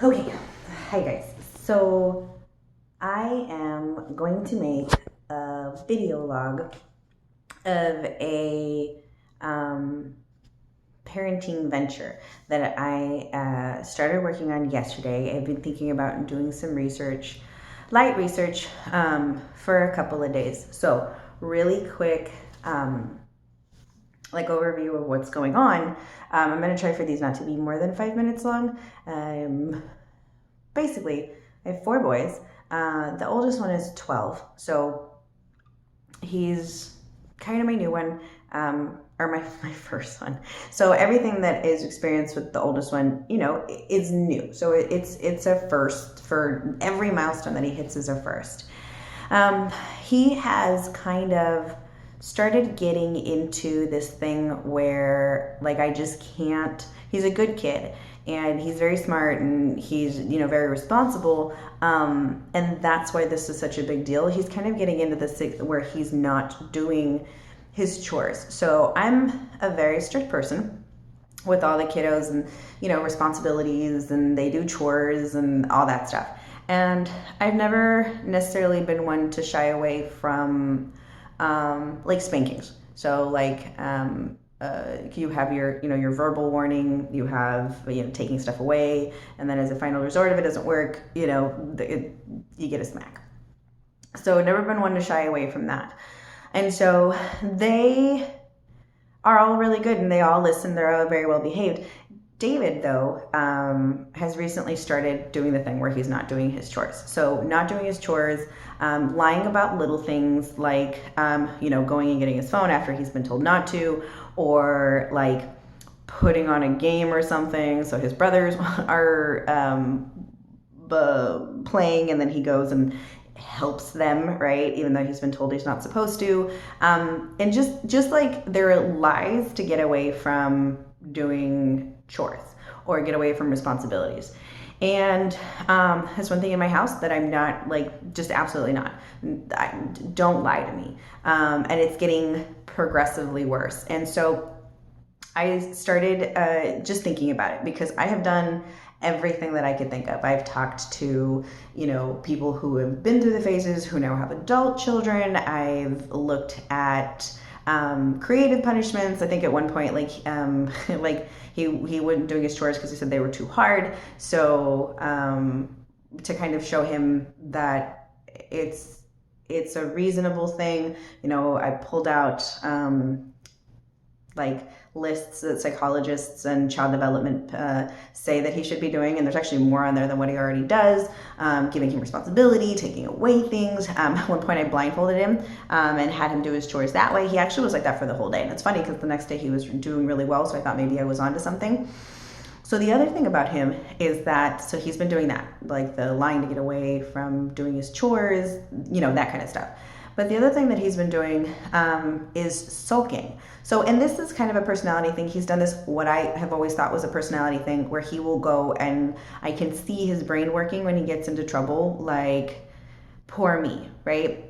Okay, hi guys. So I am going to make a video log of a um, parenting venture that I started working on yesterday. I've been thinking about doing some research, light research, for a couple of days. So really quick, like overview of what's going on. I'm going to try for these not to be more than 5 minutes long. Basically, I have four boys. The oldest one is 12, so he's kind of my new one, or my first one. So everything that is experienced with the oldest one, is new. So it's a first for every milestone that he hits is a first. He has kind of started getting into this thing where like I just can't. He's a good kid and he's very smart and he's very responsible, and that's why this is such a big deal. He's kind of getting into this where he's not doing his chores. So I'm a very strict person with all the kiddos and responsibilities, and they do chores and all that stuff. And I've never necessarily been one to shy away from like spankings. So like you have your verbal warning, you have taking stuff away, and then as a final resort, if it doesn't work, you get a smack. So I've never been one to shy away from that. And so they are all really good and they all listen. They're all very well behaved. David, though, has recently started doing the thing where he's not doing his chores. So not doing his chores, lying about little things like, going and getting his phone after he's been told not to, or like putting on a game or something. So his brothers are playing and then he goes and helps them, right? Even though he's been told he's not supposed to. And just like there are lies to get away from doing chores or get away from responsibilities. And that's one thing in my house that I'm not, like, just absolutely not. Don't lie to me. And it's getting progressively worse. And so I started just thinking about it because I have done everything that I could think of. I've talked to, people who have been through the phases, who now have adult children. I've looked at creative punishments. I think at one point, like he wouldn't doing his chores because he said they were too hard. So to kind of show him that it's a reasonable thing, I pulled out like lists that psychologists and child development say that he should be doing, and there's actually more on there than what he already does. Giving him responsibility, taking away things. At one point I blindfolded him and had him do his chores that way. He actually was like that for the whole day, and it's funny because the next day he was doing really well, so I thought maybe I was onto something. So the other thing about him is that, so he's been doing that, like the lying to get away from doing his chores, that kind of stuff. But the other thing that he's been doing is sulking. So, and this is kind of a personality thing. He's done this, what I have always thought was a personality thing, where he will go and I can see his brain working when he gets into trouble, like, poor me, right?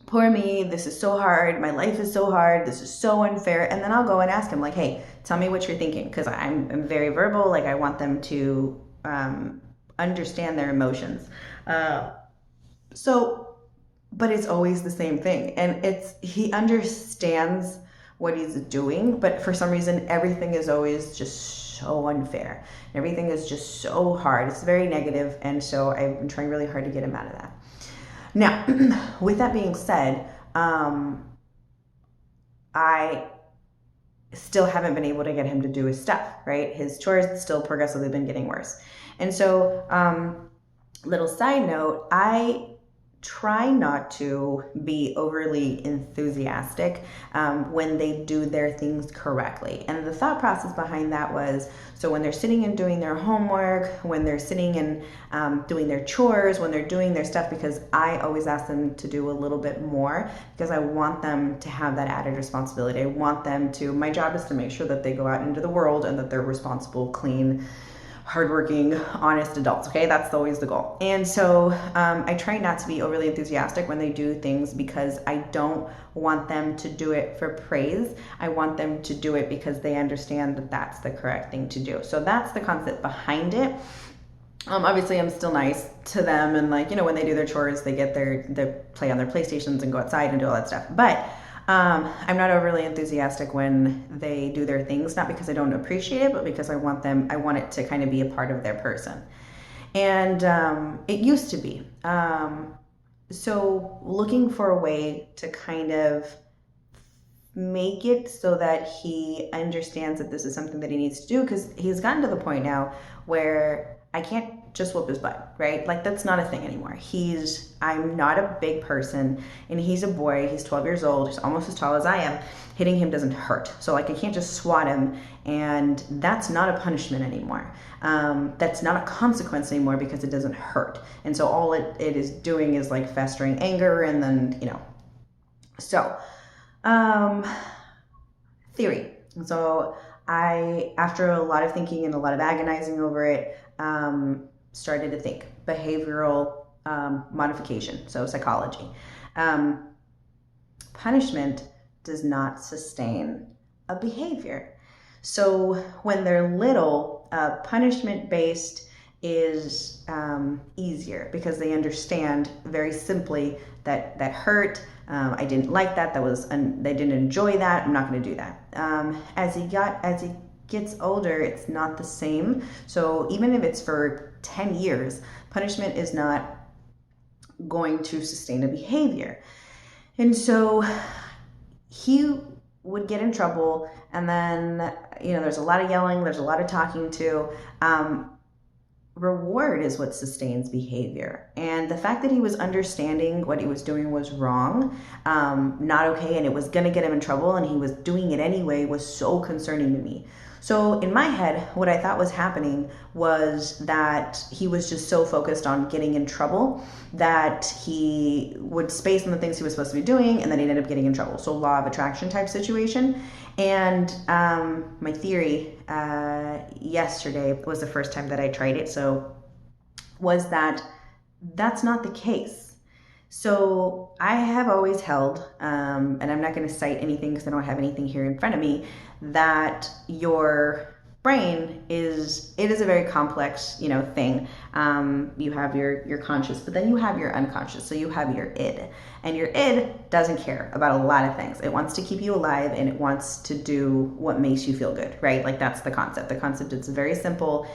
Poor me, this is so hard, my life is so hard, this is so unfair. And then I'll go and ask him, like, hey, tell me what you're thinking, because I'm very verbal, like I want them to understand their emotions. But it's always the same thing, and he understands what he's doing, but for some reason everything is always just so unfair. Everything is just so hard. It's very negative, and so I've been trying really hard to get him out of that. Now, with that being said, I still haven't been able to get him to do his stuff, right? His chores still progressively been getting worse. And so, little side note, I try not to be overly enthusiastic when they do their things correctly. And the thought process behind that was, so when they're sitting and doing their homework, when they're sitting and doing their chores, when they're doing their stuff, because I always ask them to do a little bit more because I want them to have that added responsibility. I want them to, my job is to make sure that they go out into the world and that they're responsible, clean, hardworking, honest adults. Okay, that's always the goal. And so I try not to be overly enthusiastic when they do things because I don't want them to do it for praise. I want them to do it because they understand that that's the correct thing to do. So that's the concept behind it. Obviously, I'm still nice to them, and like, when they do their chores, they get they play on their PlayStations and go outside and do all that stuff. But I'm not overly enthusiastic when they do their things, not because I don't appreciate it, but because I want it to kind of be a part of their person. And it used to be. So looking for a way to kind of make it so that he understands that this is something that he needs to do, because he's gotten to the point now where I can't just whoop his butt, right? Like, that's not a thing anymore. I'm not a big person, and he's a boy. He's 12 years old. He's almost as tall as I am. Hitting him doesn't hurt. So like, I can't just swat him, and that's not a punishment anymore. That's not a consequence anymore because it doesn't hurt. And so all it is doing is like festering anger, and then, so theory. So after a lot of thinking and a lot of agonizing over it, started to think behavioral modification, so psychology. Punishment does not sustain a behavior. So when they're little, punishment-based is easier because they understand very simply that hurt. I didn't like that. They didn't enjoy that. I'm not going to do that. As he gets older, it's not the same. So even if it's for 10 years, punishment is not going to sustain a behavior. And so he would get in trouble, and then, there's a lot of yelling, there's a lot of talking to. Reward is what sustains behavior. And the fact that he was understanding what he was doing was wrong, not okay, and it was going to get him in trouble, and he was doing it anyway, was so concerning to me. So in my head, what I thought was happening was that he was just so focused on getting in trouble that he would space on the things he was supposed to be doing, and then he'd end up getting in trouble. So law of attraction type situation. And my theory yesterday was the first time that I tried it, so was that that's not the case. So I have always held, and I'm not going to cite anything because I don't have anything here in front of me, that your brain is a very complex, thing. You have your conscious, but then you have your unconscious. So you have your id, and your id doesn't care about a lot of things. It wants to keep you alive, and it wants to do what makes you feel good, right? Like, that's the concept. The concept is very simple.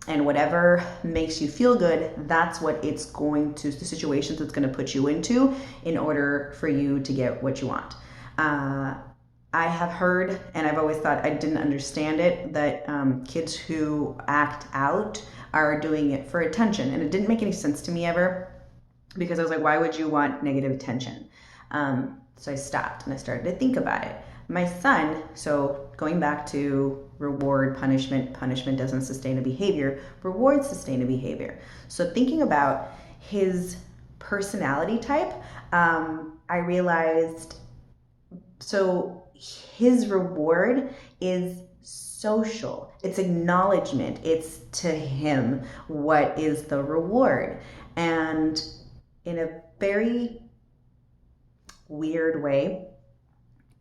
And whatever makes you feel good, that's what it's going to, the situations it's going to put you into in order for you to get what you want. I have heard, and I've always thought I didn't understand it, that kids who act out are doing it for attention. And it didn't make any sense to me ever, because I was like, why would you want negative attention? So I stopped and I started to think about it. My son, so going back to reward, punishment doesn't sustain a behavior, rewards sustain a behavior. So thinking about his personality type, I realized, so his reward is social. It's acknowledgement. It's to him what is the reward. And in a very weird way,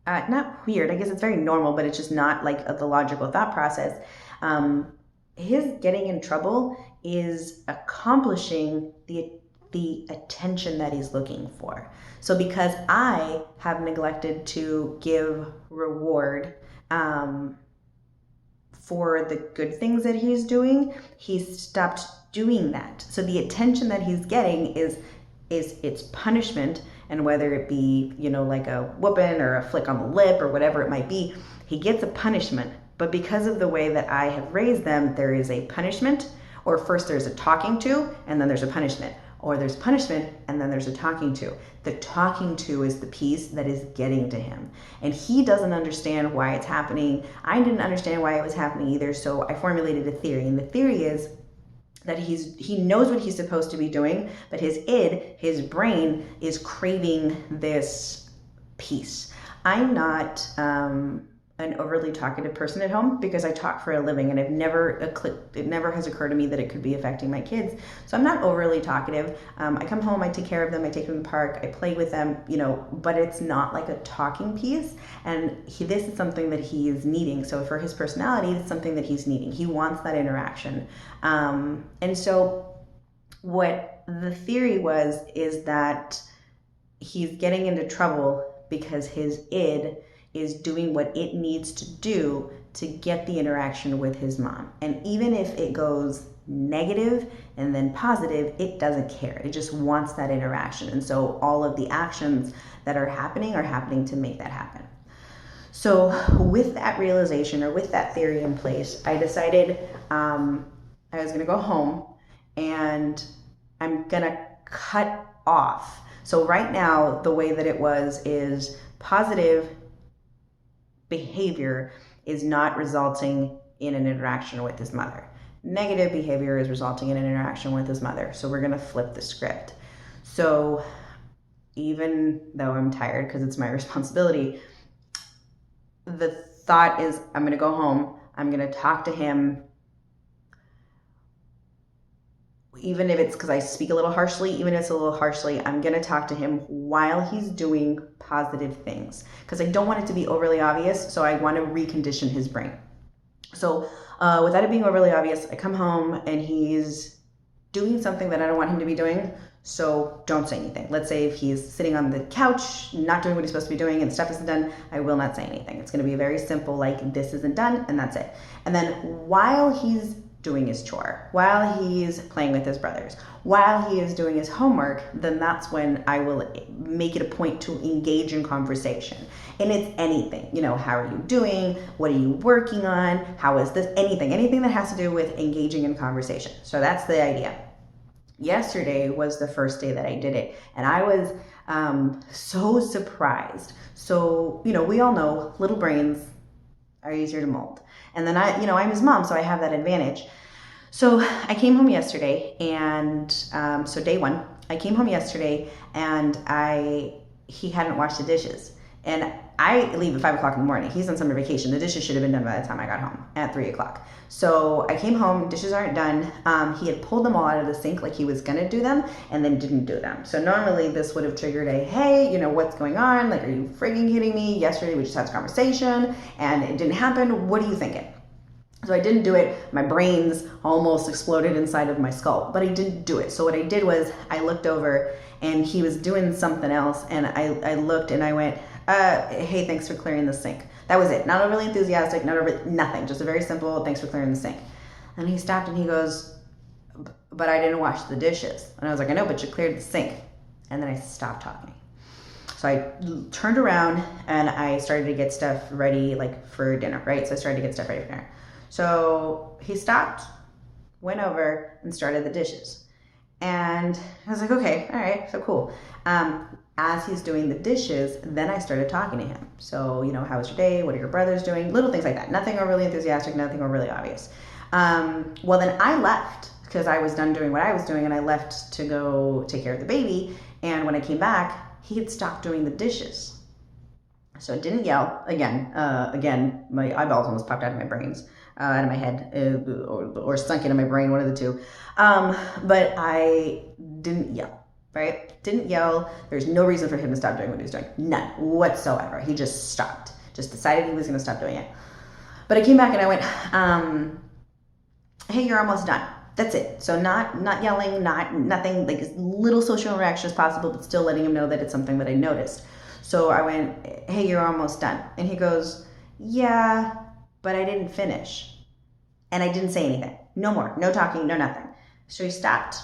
not weird, I guess it's very normal, but it's just not like the logical thought process. His getting in trouble is accomplishing the attention that he's looking for. So because I have neglected to give reward for the good things that he's doing, he's stopped doing that. So the attention that he's getting is it's punishment, and whether it be, like a whooping or a flick on the lip or whatever it might be, he gets a punishment. But because of the way that I have raised them, there is a punishment, or first there's a talking to, and then there's a punishment, or there's punishment, and then there's a talking to. The talking to is the piece that is getting to him. And he doesn't understand why it's happening. I didn't understand why it was happening either, so I formulated a theory. And the theory is that he knows what he's supposed to be doing, but his id, his brain, is craving this piece. I'm not an overly talkative person at home because I talk for a living, and it never has occurred to me that it could be affecting my kids. So I'm not overly talkative. I come home, I take care of them, I take them to the park, I play with them, but it's not like a talking piece. And this is something that he is needing. So for his personality, it's something that he's needing. He wants that interaction. And so what the theory is that he's getting into trouble because his id is doing what it needs to do to get the interaction with his mom. And even if it goes negative and then positive, it doesn't care. It just wants that interaction. And so all of the actions that are happening to make that happen. So with that realization, or with that theory in place, I decided I was going to go home and I'm going to cut off. So right now, the way that it is positive behavior is not resulting in an interaction with his mother. Negative behavior is resulting in an interaction with his mother. So we're going to flip the script. So even though I'm tired because it's my responsibility, the thought is I'm going to go home, I'm going to talk to him, even if it's because I speak a little harshly, even if it's a little harshly, I'm going to talk to him while he's doing positive things, because I don't want it to be overly obvious. So I want to recondition his brain. So without it being overly obvious, I come home and he's doing something that I don't want him to be doing. So don't say anything. Let's say if he's sitting on the couch, not doing what he's supposed to be doing and stuff isn't done, I will not say anything. It's going to be very simple, like this isn't done and that's it. And then while he's doing his chore, while he's playing with his brothers, while he is doing his homework, then that's when I will make it a point to engage in conversation. And it's anything, how are you doing? What are you working on? How is this? Anything that has to do with engaging in conversation. So that's the idea. Yesterday was the first day that I did it, and I was so surprised. So, we all know little brains are easier to mold. And then I'm his mom, so I have that advantage. So I came home yesterday, and so day one, I came home yesterday, and he hadn't washed the dishes. And I leave at 5 o'clock in the morning. He's on summer vacation. The dishes should have been done by the time I got home at 3 o'clock. So I came home, dishes aren't done. He had pulled them all out of the sink like he was gonna do them and then didn't do them. So normally this would have triggered a, hey, what's going on? Like, are you frigging kidding me? Yesterday we just had this conversation and it didn't happen. What are you thinking? So I didn't do it. My brains almost exploded inside of my skull, but I didn't do it. So what I did was I looked over and he was doing something else, and I looked and I went, hey, thanks for clearing the sink. That was it. Not overly enthusiastic, nothing. Just a very simple, thanks for clearing the sink. And he stopped and he goes, but I didn't wash the dishes. And I was like, I know, but you cleared the sink. And then I stopped talking. So I turned around and I started to get stuff ready, like for dinner, right? So I started to get stuff ready for dinner. So he stopped, went over and started the dishes. And I was like, okay, all right, so cool. As he's doing the dishes, then I started talking to him. So, how was your day? What are your brothers doing? Little things like that. Nothing overly enthusiastic, nothing overly obvious. Well, then I left because I was done doing what I was doing, and I left to go take care of the baby. And when I came back, he had stopped doing the dishes. So I didn't yell. Again, my eyeballs almost popped out of my brains, out of my head, or sunk into my brain, one of the two. But I didn't yell. Right? Didn't yell. There's no reason for him to stop doing what he was doing. None whatsoever. He just stopped. Just decided he was going to stop doing it. But I came back and I went, hey, you're almost done. That's it. So not yelling, nothing, like as little social interaction as possible, but still letting him know that it's something that I noticed. So I went, hey, you're almost done. And he goes, yeah, but I didn't finish. And I didn't say anything. No more. No talking. No nothing. So he stopped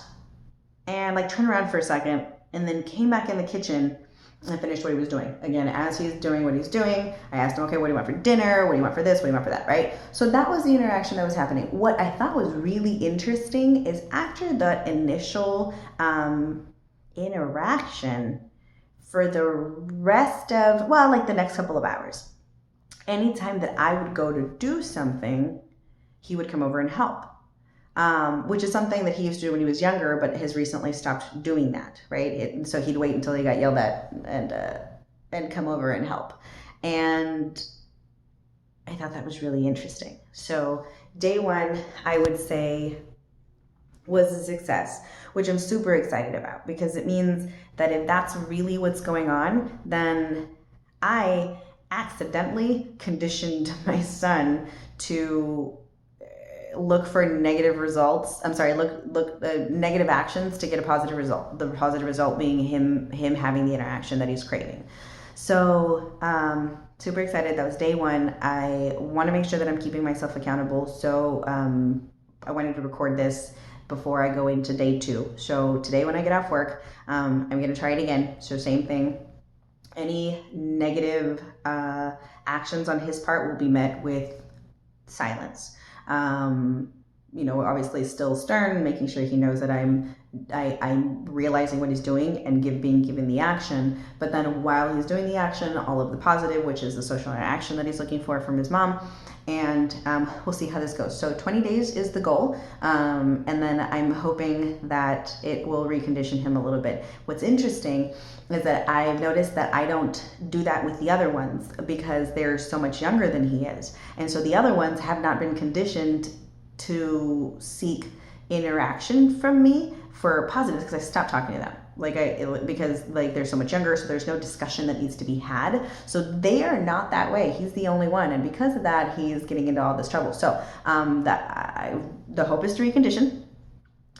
and turned around for a second and then came back in the kitchen and finished what he was doing. Again, as he's doing what he's doing, I asked him, okay, what do you want for dinner? What do you want for this? What do you want for that, right? So that was the interaction that was happening. What I thought was really interesting is after the initial interaction, for the rest of, the next couple of hours, anytime that I would go to do something, he would come over and help. Which is something that he used to do when he was younger, but has recently stopped doing that, right? So he'd wait until he got yelled at and come over and help. And I thought that was really interesting. So day one, I would say, was a success, which I'm super excited about because it means that if that's really what's going on, then I accidentally conditioned my son to look for negative results. I'm sorry, look negative actions to get a positive result. The positive result being him having the interaction that he's craving. So super excited. That was day one. I want to make sure that I'm keeping myself accountable. So I wanted to record this before I go into day two. So today when I get off work, I'm going to try it again. So same thing. Any negative actions on his part will be met with silence. Obviously still stern, making sure he knows that I'm realizing what he's doing and being given the action. But then while he's doing the action, all of the positive, which is the social interaction that he's looking for from his mom. And we'll see how this goes. So 20 days is the goal. And then I'm hoping that it will recondition him a little bit. What's interesting is that I've noticed that I don't do that with the other ones because they're so much younger than he is. And so the other ones have not been conditioned to seek interaction from me for positives because I stopped talking to them. Because they're so much younger, so there's no discussion that needs to be had. So they are not that way. He's the only one, and because of that, he's getting into all this trouble. So the hope is to recondition.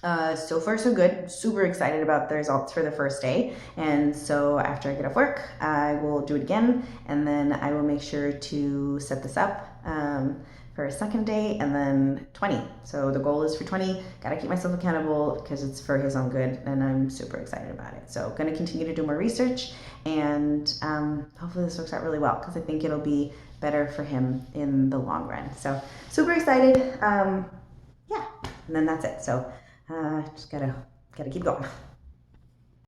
So far so good. Super excited about the results for the first day. And so after I get off work, I will do it again, and then I will make sure to set this up for a second day, and then 20. So the goal is for 20. Gotta keep myself accountable because it's for his own good, and I'm super excited about it. So gonna continue to do more research, and hopefully this works out really well because I think it'll be better for him in the long run. So super excited. Yeah, and then that's it. So just gotta keep going.